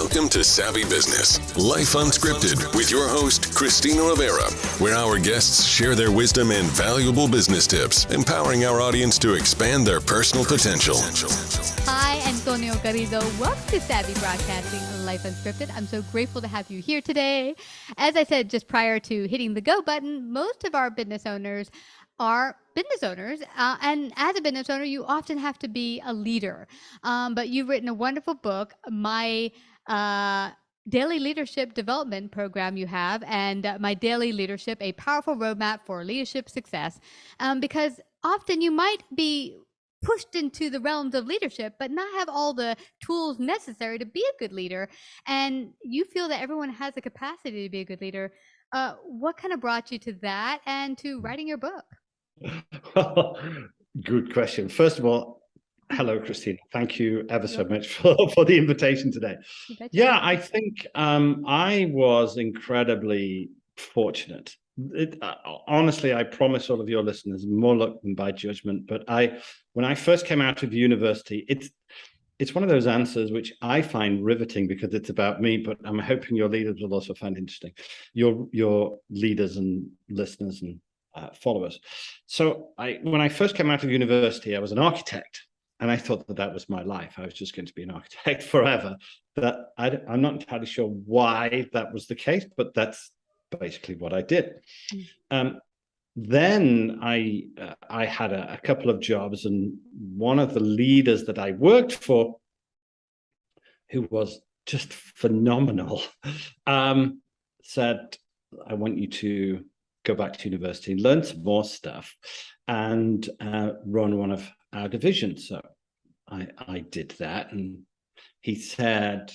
Welcome to Savvy Business, Life Unscripted, with your host, Christina Rivera, where our guests share their wisdom and valuable business tips, empowering our audience to expand their personal potential. Hi, Antonio Garrido. Welcome to Savvy Broadcasting, Life Unscripted. I'm so grateful to have you here today. As I said just prior to hitting the go button, most of our business owners are business owners. And as a business owner, you often have to be a leader. But you've written a wonderful book, my daily leadership development program you have, and my daily leadership, a powerful roadmap for leadership success. Because often you might be pushed into the realms of leadership, but not have all the tools necessary to be a good leader. And you feel that everyone has the capacity to be a good leader. What kind of brought you to that and to writing your book? Well, good question. First of all, hello, Christina. Thank you ever so much for the invitation today. Yeah, I think I was incredibly fortunate. Honestly, I promise all of your listeners, more luck than by judgment. But when I first came out of university, it's one of those answers which I find riveting because it's about me, but I'm hoping your leaders will also find interesting. Your leaders and listeners and followers. So when I first came out of university, I was an architect, and I thought that was my life. I was just going to be an architect forever. But I'm not entirely sure why that was the case, but that's basically what I did. Then I had a couple of jobs, and one of the leaders that I worked for, who was just phenomenal, said, "I want you to go back to university, learn some more stuff, and run one of our divisions." So I did that, and he said,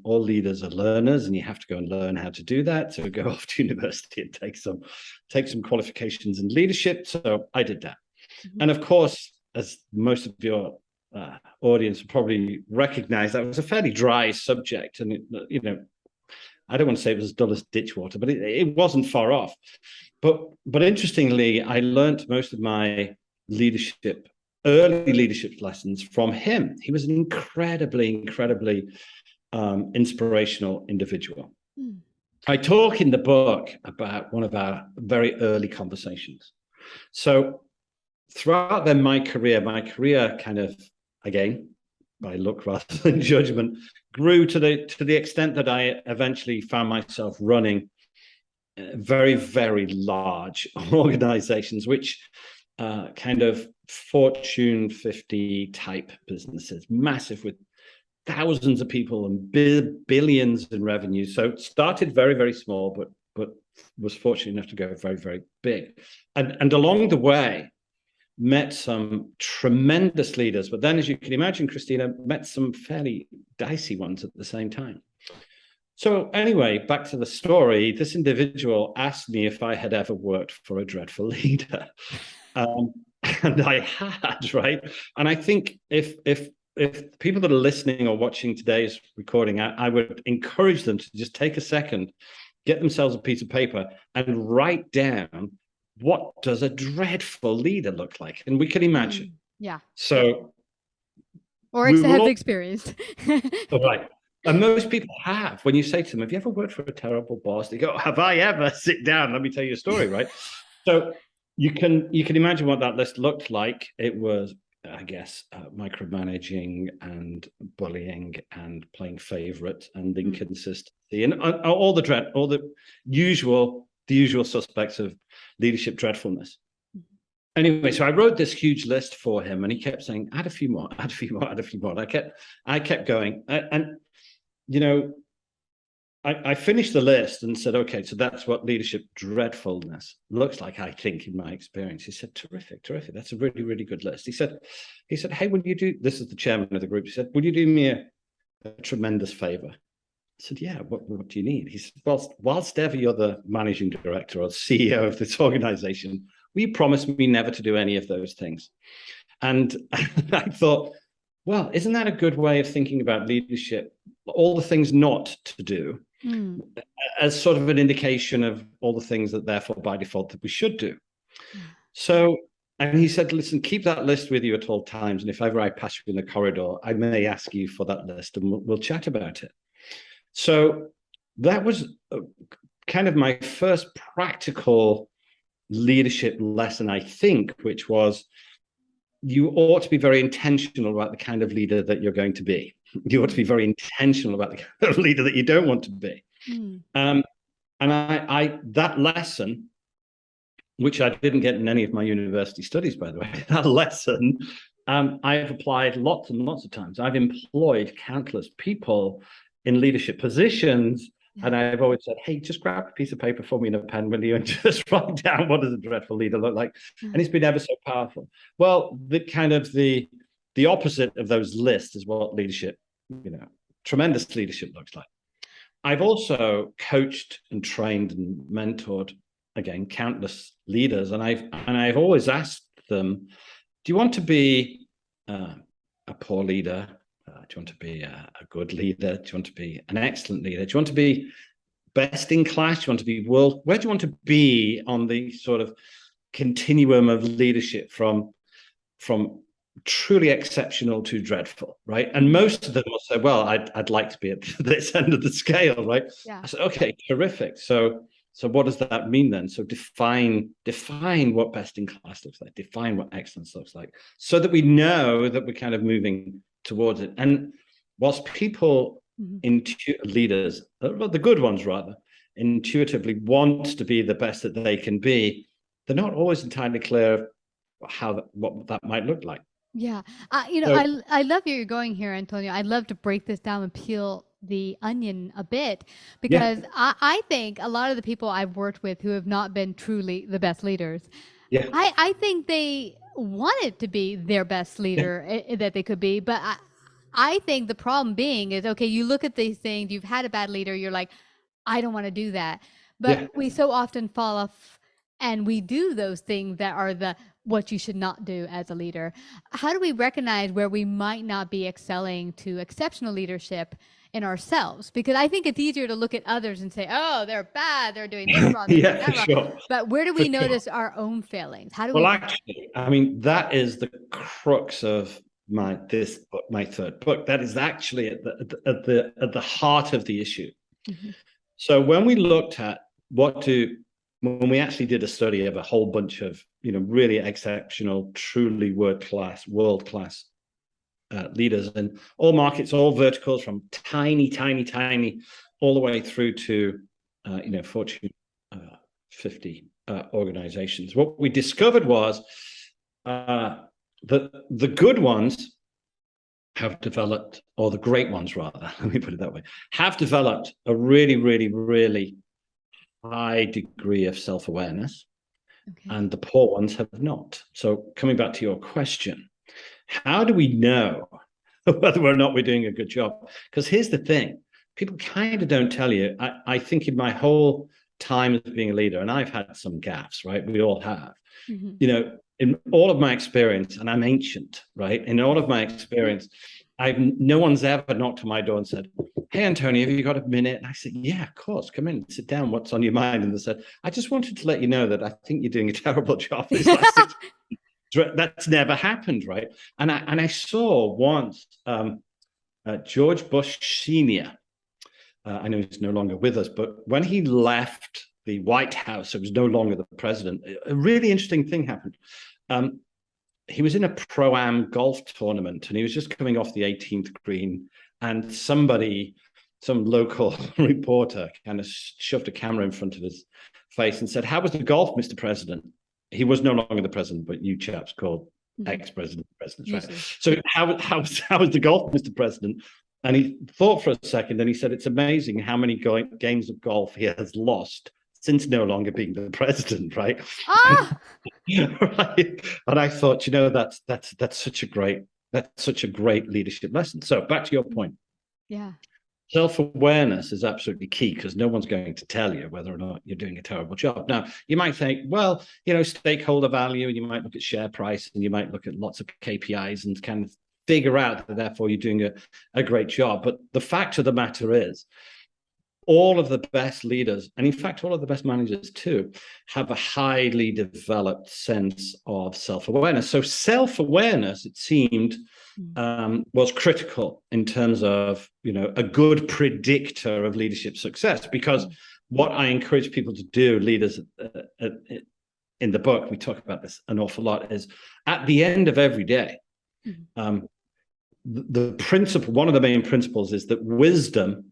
all leaders are learners, and you have to go and learn how to do that. So go off to university and take some qualifications in leadership. So I did that. Mm-hmm. And of course, as most of your audience will probably recognize, that was a fairly dry subject, and I don't want to say it was as dull as ditch water, but it wasn't far off. But interestingly, I learned most of my early leadership lessons from him. He was an incredibly inspirational individual. I talk in the book about one of our very early conversations. So throughout then my career kind of, again, by luck rather than judgment, grew to the extent that I eventually found myself running very, very large organizations, which kind of Fortune 50 type businesses, massive, with thousands of people and billions in revenue. So it started very, very small, but was fortunate enough to go very, very big. And along the way, met some tremendous leaders, but then, as you can imagine, Christina, met some fairly dicey ones at the same time. So anyway, back to the story, this individual asked me if I had ever worked for a dreadful leader. And I had, right? And I think if people that are listening or watching today's recording, I would encourage them to just take a second, get themselves a piece of paper and write down, what does a dreadful leader look like? And we can imagine. Yeah. So. Or have experienced. Right. And most people have. When you say to them, have you ever worked for a terrible boss? They go, have I ever? Sit down. Let me tell you a story, right? So you can imagine what that list looked like. It was, I guess, micromanaging and bullying and playing favorite and inconsistency and all the usual suspects of leadership dreadfulness. Anyway, so I wrote this huge list for him, and he kept saying, add a few more. I kept going. And I finished the list and said, okay, so that's what leadership dreadfulness looks like, I think, in my experience. He said, terrific. That's a really, really good list. He said, hey, would you do, this is the chairman of the group. He said, would you do me a tremendous favor? I said, yeah, what do you need? He said, well, whilst ever you're the managing director or CEO of this organization, will you promise me never to do any of those things? And I thought, well, isn't that a good way of thinking about leadership? All the things not to do as sort of an indication of all the things that therefore by default that we should do. So, and he said, listen, keep that list with you at all times. And if ever I pass you in the corridor, I may ask you for that list and we'll chat about it. So that was kind of my first practical leadership lesson, I think, which was you ought to be very intentional about the kind of leader that you're going to be. You ought to be very intentional about the kind of leader that you don't want to be. And I that lesson, which I didn't get in any of my university studies, by the way, that lesson I've applied lots and lots of times. I've employed countless people in leadership positions. And I've always said, hey, just grab a piece of paper for me and a pen, will you, and just write down what does a dreadful leader look like. And it's been ever so powerful. Well, the opposite of those lists is what leadership, tremendous leadership looks like. I've also coached and trained and mentored, again, countless leaders. And I've always asked them, do you want to be a poor leader? Do you want to be a good leader? Do you want to be an excellent leader? Do you want to be best in class? Do you want to be world? Where do you want to be on the sort of continuum of leadership from truly exceptional to dreadful, right? And most of them will say, well, I'd like to be at this end of the scale, right? I said, okay, terrific. So what does that mean then? So define what best in class looks like, define what excellence looks like, so that we know that we're kind of moving towards it. And whilst people, leaders, the good ones rather, intuitively want to be the best that they can be, they're not always entirely clear what that might look like. Yeah. I love where you're going here, Antonio. I'd love to break this down and peel the onion a bit, because I think a lot of the people I've worked with who have not been truly the best leaders, I think they wanted to be their best leader that they could be. But I think the problem being is, okay, you look at these things, you've had a bad leader, you're like, I don't want to do that. But we so often fall off and we do those things that are what you should not do as a leader. How do we recognize where we might not be excelling to exceptional leadership in ourselves? Because I think it's easier to look at others and say, oh, they're bad, they're doing this wrong, they're doing that wrong. Sure. But where do we notice our own failings? How do we? Well, actually, I mean, that is the crux of my third book. That is actually at the heart of the issue. So when we looked at when we actually did a study of a whole bunch of really exceptional, truly world-class leaders in all markets, all verticals, from tiny all the way through to Fortune 50 organizations, what we discovered was that the good ones have developed, or the great ones rather, let me put it that way, have developed a really, really, really high degree of self-awareness, and the poor ones have not. So coming back to your question, how do we know whether or not we're doing a good job? Because here's the thing, people kind of don't tell you. I think in my whole time as being a leader, and I've had some gaffes, right? We all have. In all of my experience, and I'm ancient, right? In all of my experience, no one's ever knocked on my door and said, hey, Antonio, have you got a minute? And I said, yeah, of course, come in, sit down, what's on your mind? And they said, I just wanted to let you know that I think you're doing a terrible job. That's never happened, right? And I saw once George Bush Sr., I know he's no longer with us, but when he left the White House, it was no longer the president, a really interesting thing happened. He was in a pro-am golf tournament and he was just coming off the 18th green, and some local reporter kind of shoved a camera in front of his face and said, how was the golf, Mr. President? He was no longer the president, but you chaps called ex-president presidents, right? So how was the golf, Mr. President? And he thought for a second and he said, it's amazing how many games of golf he has lost since no longer being the president, right? Right. And I thought, that's such a great leadership lesson. So back to your point. Yeah. Self-awareness is absolutely key, because no one's going to tell you whether or not you're doing a terrible job. Now, you might think, well, stakeholder value, and you might look at share price, and you might look at lots of KPIs and kind of figure out that therefore you're doing a great job. But the fact of the matter is, all of the best leaders, and in fact, all of the best managers too, have a highly developed sense of self-awareness. So self-awareness, it seemed, was critical in terms of, a good predictor of leadership success. Because what I encourage people to do, leaders in the book, we talk about this an awful lot, is at the end of every day, the principle, one of the main principles is that wisdom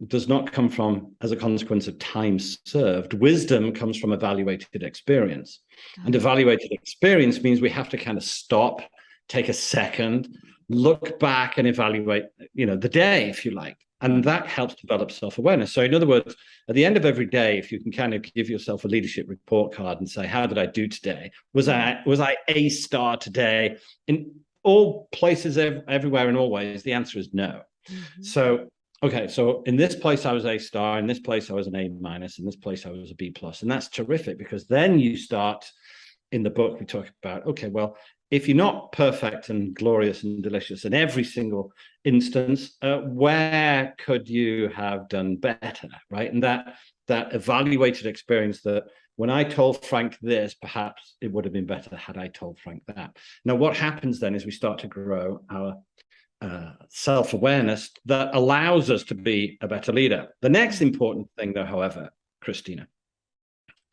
does not come from as a consequence of time served. Wisdom comes from evaluated experience. And evaluated experience means we have to kind of stop, take a second, look back and evaluate, the day, if you like. And that helps develop self-awareness. So in other words, at the end of every day, if you can kind of give yourself a leadership report card and say, how did I do today? Was I a star today? In all places, everywhere and always, the answer is no. So in this place I was a star, in this place I was an A minus, in this place I was a B plus. And that's terrific, because then you start, in the book we talk about, okay, well, if you're not perfect and glorious and delicious in every single instance, where could you have done better, right? And that evaluated experience, that when I told Frank this, perhaps it would have been better had I told Frank that. Now, what happens then is we start to grow our self-awareness that allows us to be a better leader. The next important thing, though, however, Christina,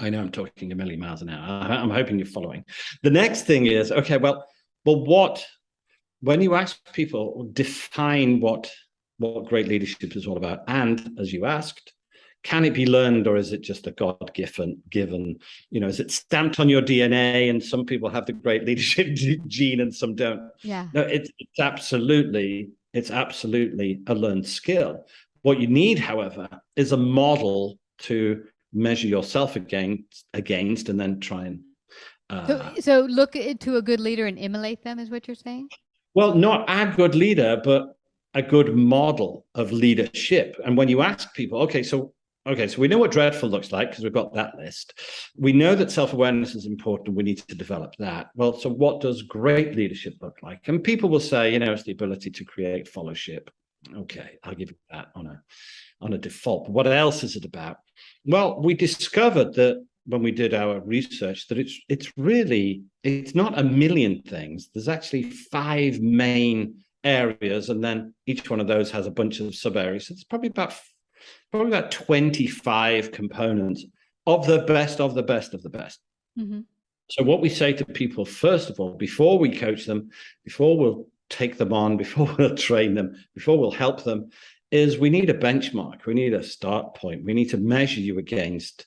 I know I'm talking a million miles an hour. I'm hoping you're following. The next thing is, okay, well, when you ask people, define what great leadership is all about, and as you asked, can it be learned, or is it just a God-given, is it stamped on your DNA, and some people have the great leadership gene and some don't? Yeah. No, it's absolutely a learned skill. What you need, however, is a model to measure yourself against, and then try and so look to a good leader and emulate them, is what you're saying? Well, not a good leader, but a good model of leadership. And when you ask people, okay, so we know what dreadful looks like because we've got that list. We know that self-awareness is important. We need to develop that. Well, so what does great leadership look like? And people will say, it's the ability to create fellowship. Okay, I'll give you that on a default. But what else is it about? Well, we discovered that when we did our research that it's not a million things. There's actually 5 main areas, and then each one of those has a bunch of sub areas. So it's probably about 25 components of the best of the best of the best. So what we say to people, first of all, before we coach them, before we'll take them on, before we'll train them, before we'll help them, is we need a benchmark. We need a start point. We need to measure you against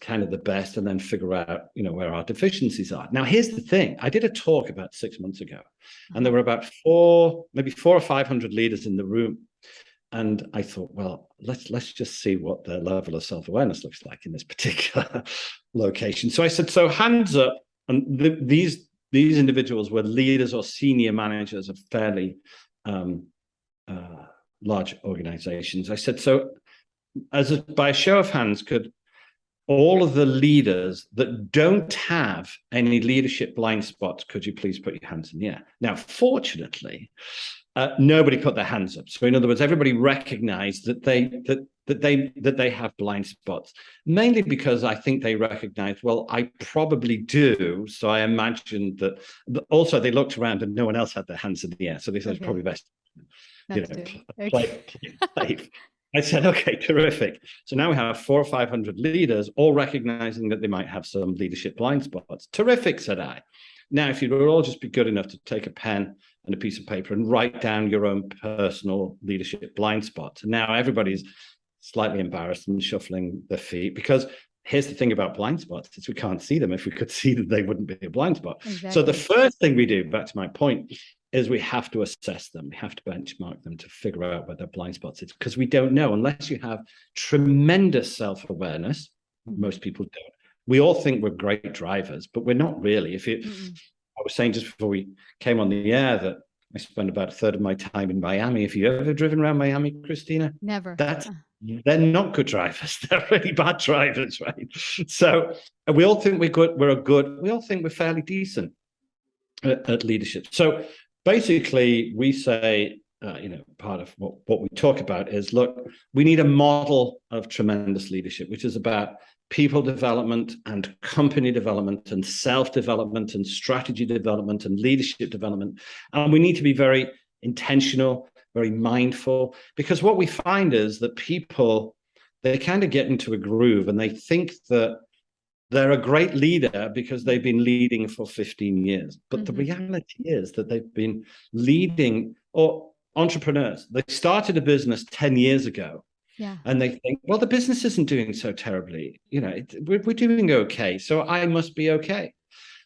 kind of the best, and then figure out, where our deficiencies are. Now, here's the thing. I did a talk about 6 months ago, and there were about 400 or 500 leaders in the room. And I thought, well, let's just see what the level of self-awareness looks like in this particular location. So I said, so hands up. And these individuals were leaders or senior managers of fairly large organizations. I said, so by a show of hands, could all of the leaders that don't have any leadership blind spots, could you please put your hands in the air? Now, fortunately, nobody put their hands up. So in other words, everybody recognized that they have blind spots, mainly because I think they recognized, well, I probably do. So I imagined that. Also, they looked around and no one else had their hands in the air. So they said, it's probably best, play. I said, okay, terrific. So now we have 400 or 500 leaders all recognizing that they might have some leadership blind spots. Terrific, said I. Now, if you would all just be good enough to take a pen and a piece of paper and write down your own personal leadership blind spots. And now everybody's slightly embarrassed and shuffling their feet, because here's the thing about blind spots, is we can't see them. If we could see them, they wouldn't be a blind spot. Exactly. So the first thing we do, back to my point, is we have to assess them. We have to benchmark them to figure out where their blind spots is, because we don't know unless you have tremendous self-awareness. Most people don't. We all think we're great drivers, but we're not really. I was saying just before we came on the air that I spend about a third of my time in Miami. Have you ever driven around Miami, Christina? Never. They're not good drivers. They're really bad drivers, right? So we all think we're good. We all think we're fairly decent at leadership. So basically, we say part of what we talk about is, look, we need a model of tremendous leadership, which is about people development and company development and self-development and strategy development and leadership development. And we need to be very intentional, very mindful, because what we find is that people, they kind of get into a groove and they think that they're a great leader because they've been leading for 15 years. But the reality is that they've been leading, or entrepreneurs, they started a business 10 years ago. Yeah. And they think, well, the business isn't doing so terribly. We're doing okay. So I must be okay.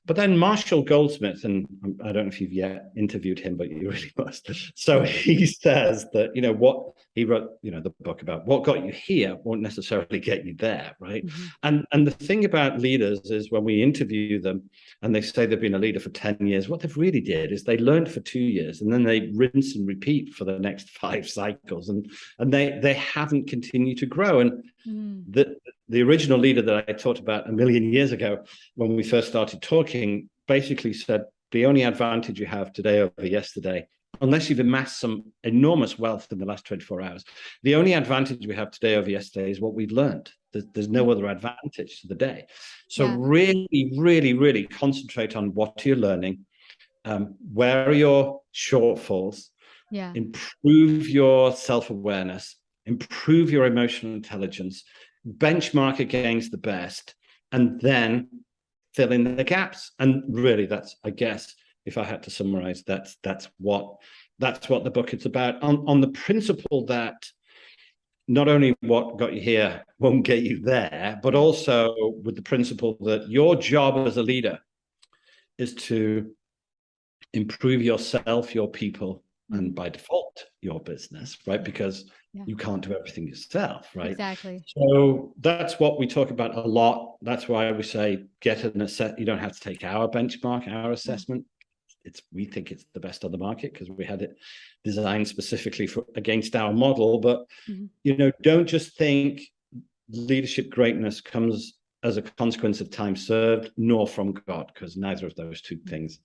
But then Marshall Goldsmith, and I don't know if you've yet interviewed him, but you really must. So he says that, what he wrote, the book about what got you here won't necessarily get you there, right? And the thing about leaders is when we interview them and they say they've been a leader for 10 years, what they've really did is they learned for 2 years and then they rinse and repeat for the next 5 cycles. And they haven't continued to grow. And the original leader that I taught about a million years ago, when we first started talking, basically said, the only advantage you have today over yesterday, unless you've amassed some enormous wealth in the last 24 hours, the only advantage we have today over yesterday is what we've learned. There's no other advantage to the day. So really, really, really concentrate on what you're learning, where are your shortfalls, improve your self-awareness, improve your emotional intelligence, benchmark against the best, and then fill in the gaps. And really, that's, I guess, if I had to summarize, that's what the book is about, on the principle that not only what got you here won't get you there, but also with the principle that your job as a leader is to improve yourself, your people, and by default, your business, right? Because you can't do everything yourself, right? Exactly. So that's what we talk about a lot. That's why we say, you don't have to take our benchmark, our assessment. We think it's the best on the market because we had it designed specifically against our model. But, don't just think leadership greatness comes as a consequence of time served, nor from God, because neither of those two things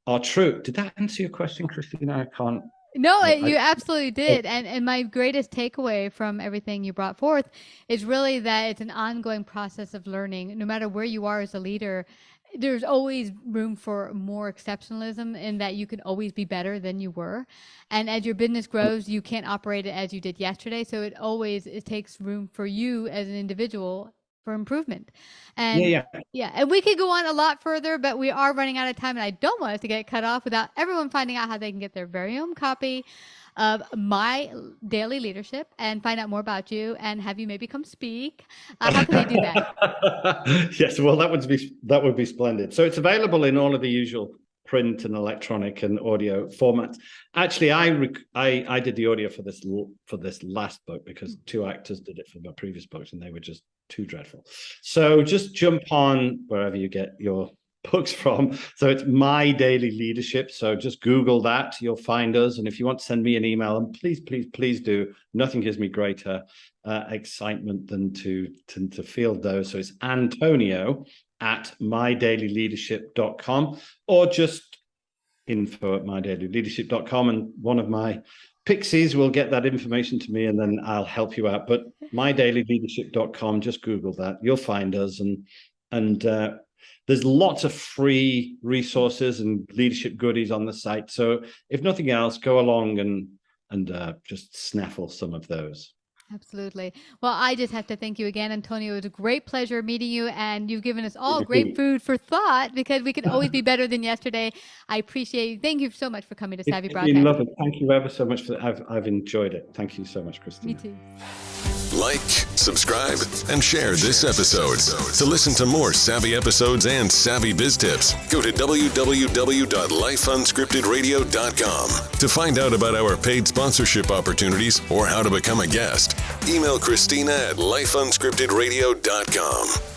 are true. Did that answer your question, Christina? I can't. No, you absolutely did. And my greatest takeaway from everything you brought forth is really that it's an ongoing process of learning. No matter where you are as a leader, there's always room for more exceptionalism in that you can always be better than you were. And as your business grows, you can't operate it as you did yesterday. So it takes room for you as an individual for improvement. And and we could go on a lot further, but we are running out of time and I don't want us to get cut off without everyone finding out how they can get their very own copy of My Daily Leadership and find out more about you and have you maybe come speak. How can they do that? Yes, well, that would be splendid. So it's available in all of the usual print and electronic and audio formats. Actually, I did the audio for this last book because 2 actors did it for my previous books and they were just too dreadful. So just jump on wherever you get your books from. So it's My Daily Leadership. So just Google that, you'll find us. And if you want to send me an email, and please do. Nothing gives me greater excitement than to field those. So it's Antonio@mydailyleadership.com or just info@mydailyleadership.com, and one of my pixies will get that information to me and then I'll help you out. But mydailyleadership.com, just Google that, you'll find us. And there's lots of free resources and leadership goodies on the site. So if nothing else, go along and just snaffle some of those. Absolutely. Well, I just have to thank you again, Antonio. It was a great pleasure meeting you, and you've given us all great food for thought because we can always be better than yesterday. I appreciate you. Thank you so much for coming to Savvy Broadcasting. Love it. Thank you ever so much for that. I've enjoyed it. Thank you so much, Christina. Me too. Like, subscribe, and share this episode. To listen to more savvy episodes and savvy biz tips, go to www.lifeunscriptedradio.com. To find out about our paid sponsorship opportunities or how to become a guest, email Christina at lifeunscriptedradio.com.